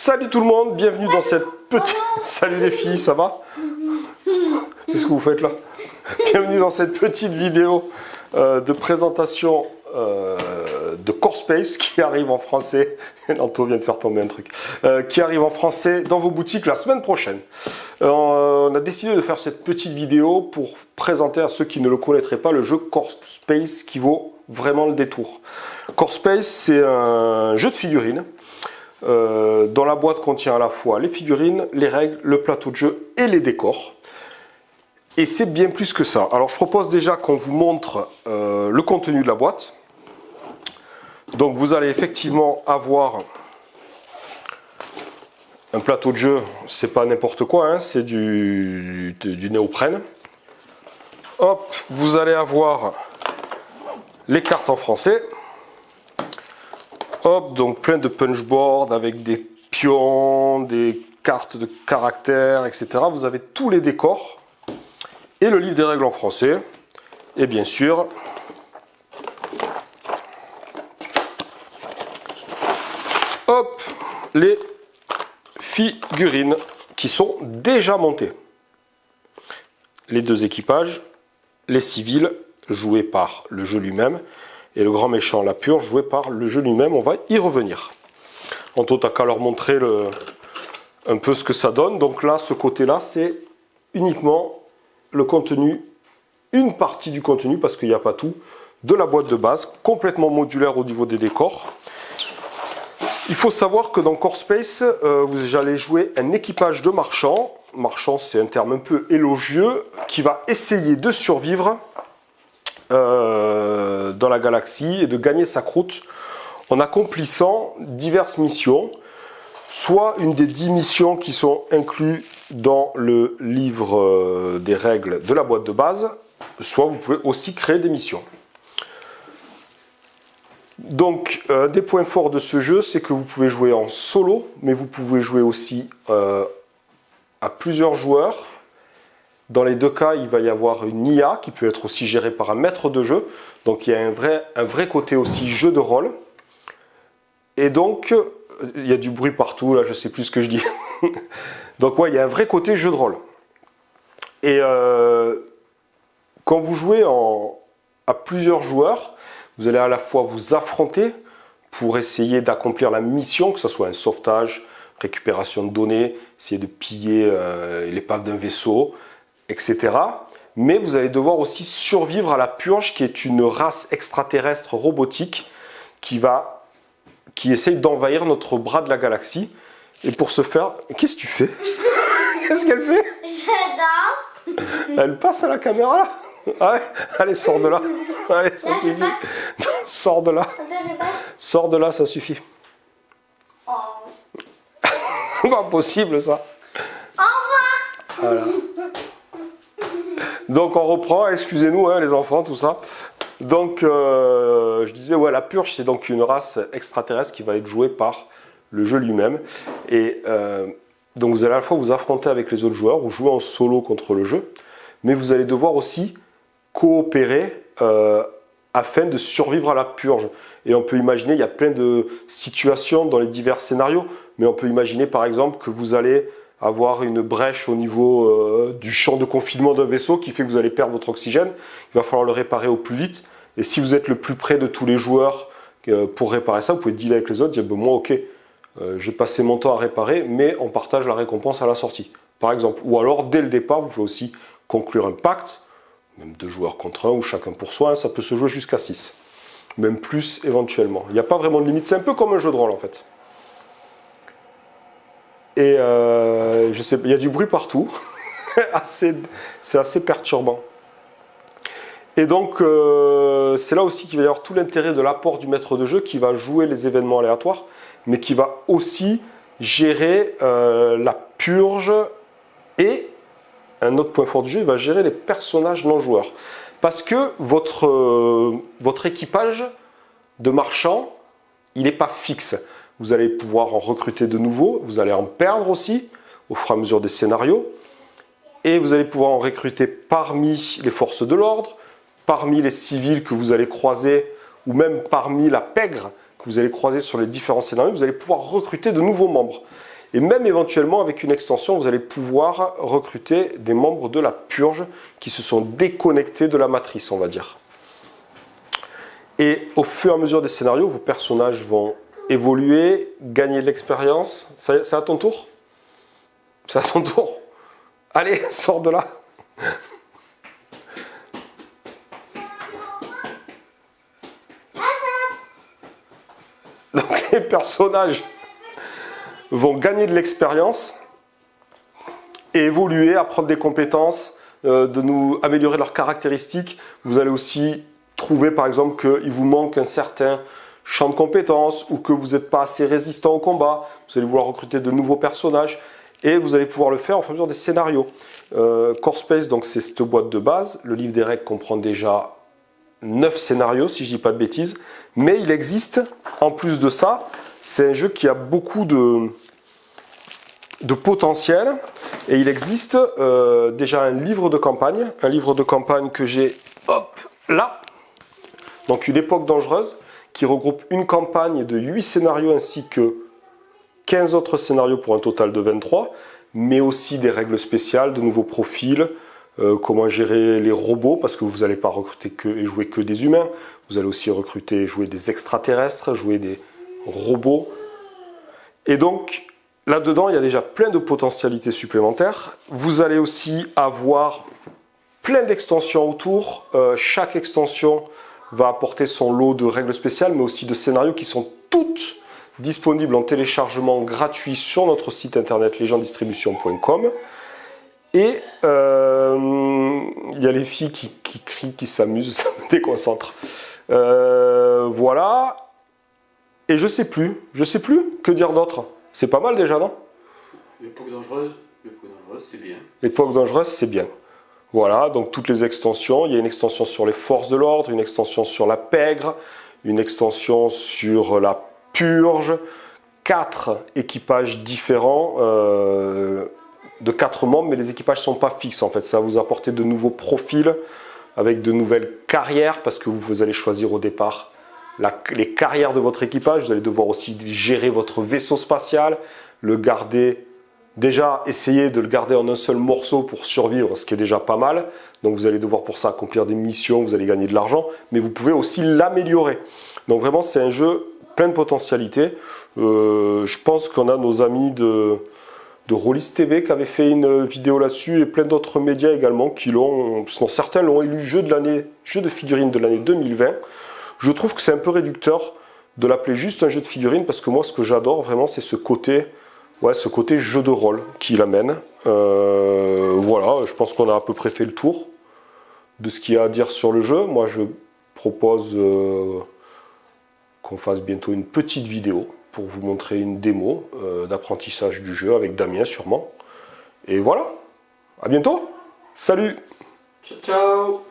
Salut tout le monde, bienvenue dans cette petite... Salut les filles, ça va? Qu'est-ce que vous faites là? Bienvenue dans cette petite vidéo de présentation de Core Space qui arrive en français. Lanto vient de faire tomber un truc. Qui arrive en français dans vos boutiques la semaine prochaine. On a décidé de faire cette petite vidéo pour présenter à ceux qui ne le connaîtraient pas le jeu Core Space qui vaut vraiment le détour. Core Space, c'est un jeu de figurines dont la boîte contient à la fois les figurines, les règles, le plateau de jeu et les décors. Et c'est bien plus que ça. Alors je propose déjà qu'on vous montre le contenu de la boîte. Donc vous allez effectivement avoir un plateau de jeu, c'est pas n'importe quoi, hein, c'est du néoprène. Hop, vous allez avoir les cartes en français. Hop, donc plein de punchboards avec des pions, des cartes de caractères, etc. Vous avez tous les décors et le livre des règles en français. Et bien sûr, hop, les figurines qui sont déjà montées. Les deux équipages, les civils joués par le jeu lui-même et le grand méchant, la purge, joué par le jeu lui-même. On va y revenir. En tout, t'as qu'à leur montrer un peu ce que ça donne. Donc là, ce côté-là, c'est uniquement le contenu, une partie du contenu, parce qu'il n'y a pas tout, de la boîte de base, complètement modulaire au niveau des décors. Il faut savoir que dans Core Space, vous allez jouer un équipage de marchands. Marchand, c'est un terme un peu élogieux, qui va essayer de survivre dans la galaxie et de gagner sa croûte en accomplissant diverses missions, soit une des 10 missions qui sont incluses dans le livre des règles de la boîte de base, soit vous pouvez aussi créer des missions. Donc, des points forts de ce jeu, c'est que vous pouvez jouer en solo, mais vous pouvez jouer aussi à plusieurs joueurs. Dans les deux cas, il va y avoir une IA qui peut être aussi gérée par un maître de jeu. Donc il y a un vrai côté aussi jeu de rôle. Et donc, il y a du bruit partout, là je ne sais plus ce que je dis. Donc ouais, il y a un vrai côté jeu de rôle. Et quand vous jouez à plusieurs joueurs, vous allez à la fois vous affronter pour essayer d'accomplir la mission, que ce soit un sauvetage, récupération de données, essayer de piller l'épave d'un vaisseau, etc. Mais vous allez devoir aussi survivre à la purge, qui est une race extraterrestre robotique qui essaye d'envahir notre bras de la galaxie. Et pour ce faire... Qu'est-ce que tu fais? Qu'est-ce qu'elle fait? Je danse. Elle passe à la caméra là. Allez, allez, sors de là. Allez, ça suffit. Sors de là. Sors de là, ça suffit. Oh. Pas possible ça. Au revoir. Voilà. Donc on reprend, excusez-nous hein, les enfants, tout ça. Donc je disais, ouais, la purge, c'est donc une race extraterrestre qui va être jouée par le jeu lui-même. Et donc vous allez à la fois vous affronter avec les autres joueurs, ou jouer en solo contre le jeu, mais vous allez devoir aussi coopérer afin de survivre à la purge. Et on peut imaginer, il y a plein de situations dans les divers scénarios, mais on peut imaginer par exemple que vous allez avoir une brèche au niveau du champ de confinement d'un vaisseau qui fait que vous allez perdre votre oxygène. Il va falloir le réparer au plus vite. Et si vous êtes le plus près de tous les joueurs pour réparer ça, vous pouvez dealer avec les autres, dire ben, moi ok, j'ai passé mon temps à réparer, mais on partage la récompense à la sortie, par exemple. Ou alors dès le départ, vous pouvez aussi conclure un pacte, même 2 joueurs contre 1 ou chacun pour soi, hein, ça peut se jouer jusqu'à 6. Même plus éventuellement. Il n'y a pas vraiment de limite, c'est un peu comme un jeu de rôle en fait. Et je sais, il y a du bruit partout, c'est assez perturbant. Et donc c'est là aussi qu'il va y avoir tout l'intérêt de l'apport du maître de jeu qui va jouer les événements aléatoires, mais qui va aussi gérer la purge et un autre point fort du jeu, il va gérer les personnages non joueurs. Parce que votre équipage de marchands, il n'est pas fixe. Vous allez pouvoir en recruter de nouveaux, vous allez en perdre aussi au fur et à mesure des scénarios. Et vous allez pouvoir en recruter parmi les forces de l'ordre, parmi les civils que vous allez croiser, ou même parmi la pègre que vous allez croiser sur les différents scénarios. Vous allez pouvoir recruter de nouveaux membres. Et même éventuellement, avec une extension, vous allez pouvoir recruter des membres de la purge qui se sont déconnectés de la matrice, on va dire. Et au fur et à mesure des scénarios, vos personnages vont évoluer, gagner de l'expérience. C'est à ton tour? C'est à ton tour? Allez, sors de là. Donc les personnages vont gagner de l'expérience et évoluer, apprendre des compétences, de nous améliorer leurs caractéristiques. Vous allez aussi trouver par exemple qu'il vous manque un certain champ de compétences ou que vous n'êtes pas assez résistant au combat. Vous allez vouloir recruter de nouveaux personnages et vous allez pouvoir le faire en fonction des scénarios. Core Space, donc c'est cette boîte de base. Le livre des règles comprend déjà 9 scénarios, si je ne dis pas de bêtises. Mais il existe, en plus de ça, c'est un jeu qui a beaucoup de potentiel. Et il existe déjà un livre de campagne que j'ai, hop, là. Donc une époque dangereuse, qui regroupe une campagne de 8 scénarios ainsi que 15 autres scénarios pour un total de 23, mais aussi des règles spéciales, de nouveaux profils, comment gérer les robots, parce que vous n'allez pas recruter et jouer que des humains, vous allez aussi recruter et jouer des extraterrestres, jouer des robots. Et donc, là-dedans, il y a déjà plein de potentialités supplémentaires. Vous allez aussi avoir plein d'extensions autour. Chaque extension va apporter son lot de règles spéciales, mais aussi de scénarios qui sont toutes disponibles en téléchargement gratuit sur notre site internet legenddistribution.com. Et il y a les filles qui crient, qui s'amusent, ça me déconcentre. Voilà. Et je sais plus que dire d'autre. C'est pas mal déjà, non? L'époque dangereuse, c'est bien. L'époque dangereuse, c'est bien. Voilà, donc toutes les extensions. Il y a une extension sur les forces de l'ordre, une extension sur la pègre, une extension sur la purge, 4 équipages différents de 4 membres, mais les équipages ne sont pas fixes en fait. Ça va vous apporter de nouveaux profils avec de nouvelles carrières parce que vous allez choisir au départ les carrières de votre équipage. Vous allez devoir aussi gérer votre vaisseau spatial, le garder. Déjà, essayez de le garder en un seul morceau pour survivre, ce qui est déjà pas mal. Donc vous allez devoir pour ça accomplir des missions, vous allez gagner de l'argent, mais vous pouvez aussi l'améliorer. Donc vraiment, c'est un jeu plein de potentialités. Je pense qu'on a nos amis de Rollis TV qui avaient fait une vidéo là-dessus et plein d'autres médias également qui l'ont, certains l'ont élu jeu de figurines de l'année 2020. Je trouve que c'est un peu réducteur de l'appeler juste un jeu de figurines parce que moi, ce que j'adore vraiment, c'est ce côté jeu de rôle qu'il amène. Voilà, je pense qu'on a à peu près fait le tour de ce qu'il y a à dire sur le jeu. Moi, je propose qu'on fasse bientôt une petite vidéo pour vous montrer une démo d'apprentissage du jeu avec Damien sûrement. Et voilà, à bientôt. Salut. Ciao, ciao.